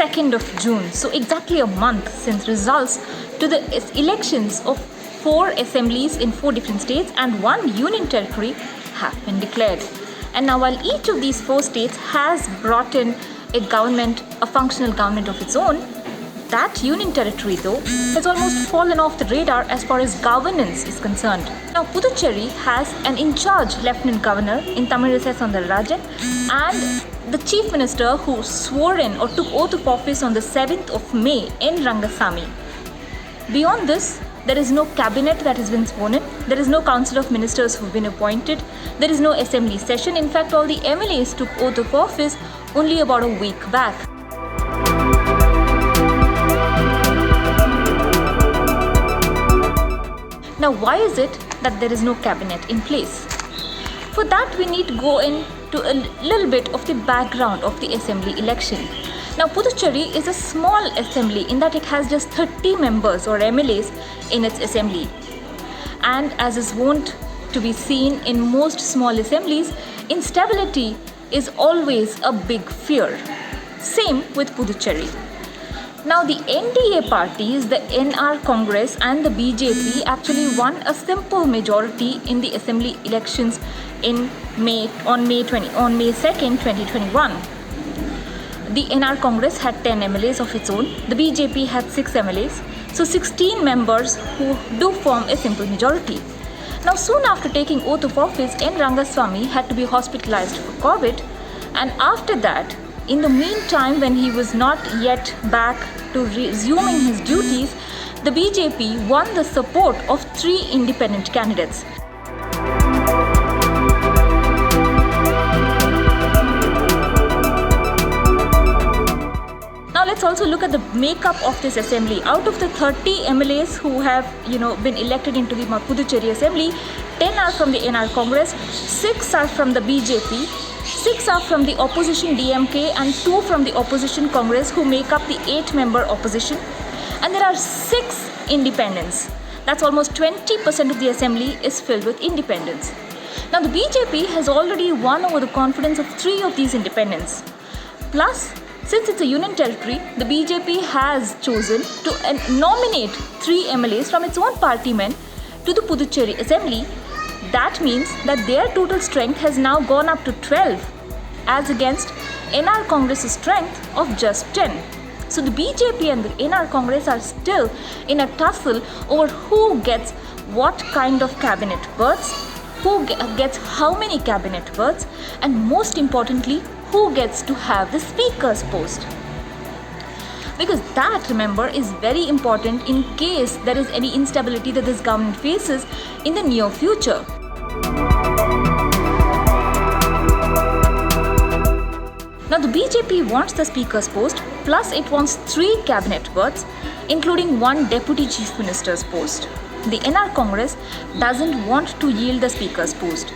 2nd of June, so exactly a month since results to the elections of 4 assemblies in 4 different states and 1 union territory have been declared. And now while each of these 4 states has brought in a functional government of its own, that union territory though has almost fallen off the radar as far as governance is concerned. Now Puducherry has an in-charge Lieutenant Governor in Thamizisai Soundararajan and the Chief Minister who swore in or took oath of office on the 7th of May, N. Rangasamy. Beyond this, there is no cabinet that has been sworn in. There is no council of ministers who have been appointed. There is no assembly session. In fact, all the MLAs took oath of office only about a week back. Now, why is it that there is no cabinet in place? For that, we need to go into a little bit of the background of the assembly election. Now, Puducherry is a small assembly in that it has just 30 members or MLAs in its assembly. And as is wont to be seen in most small assemblies, instability is always a big fear. Same with Puducherry. Now, the NDA parties, the NR Congress and the BJP actually won a simple majority in the assembly elections on May 2nd, 2021. The NR Congress had 10 MLAs of its own. The BJP had 6 MLAs. So 16 members who do form a simple majority. Now, soon after taking oath of office, N. Rangasamy had to be hospitalized for COVID. And after that, in the meantime, when he was not yet back to resuming his duties, the BJP won the support of 3 independent candidates. Now let's also look at the makeup of this assembly. Out of the 30 MLAs who have been elected into the Puducherry assembly, 10 are from the NR Congress, 6 are from the BJP, 6 are from the opposition DMK and 2 from the opposition Congress who make up the 8-member opposition. And there are 6 independents. That's almost 20% of the assembly is filled with independents. Now the BJP has already won over the confidence of 3 of these independents. Plus, since it's a union territory, the BJP has chosen to nominate 3 MLAs from its own party men to the Puducherry assembly. That means that their total strength has now gone up to 12 as against NR Congress's strength of just 10. So the BJP and the NR Congress are still in a tussle over who gets what kind of cabinet berths, who gets how many cabinet berths, and most importantly, who gets to have the speaker's post. Because that, remember, is very important in case there is any instability that this government faces in the near future. Now the BJP wants the speaker's post, plus it wants 3 cabinet berths, including 1 deputy chief minister's post. The NR Congress doesn't want to yield the speaker's post.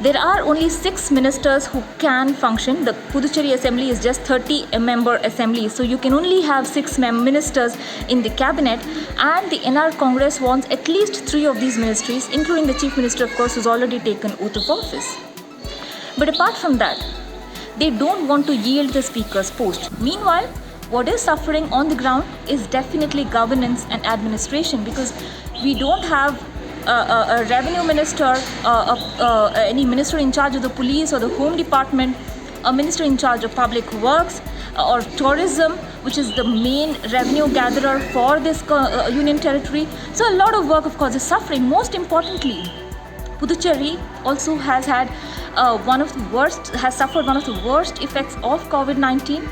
There are only 6 ministers who can function. The Puducherry assembly is just 30-member assembly, so you can only have 6 ministers in the cabinet, and the NR Congress wants at least 3 of these ministries, including the chief minister, of course, who's already taken oath of office. But apart from that, they don't want to yield the speaker's post. Meanwhile, what is suffering on the ground is definitely governance and administration, because we don't have a revenue minister, any minister in charge of the police or the home department, a minister in charge of public works or tourism, which is the main revenue gatherer for this union territory. So a lot of work, of course, is suffering. Most importantly, Puducherry also has had suffered one of the worst effects of COVID-19.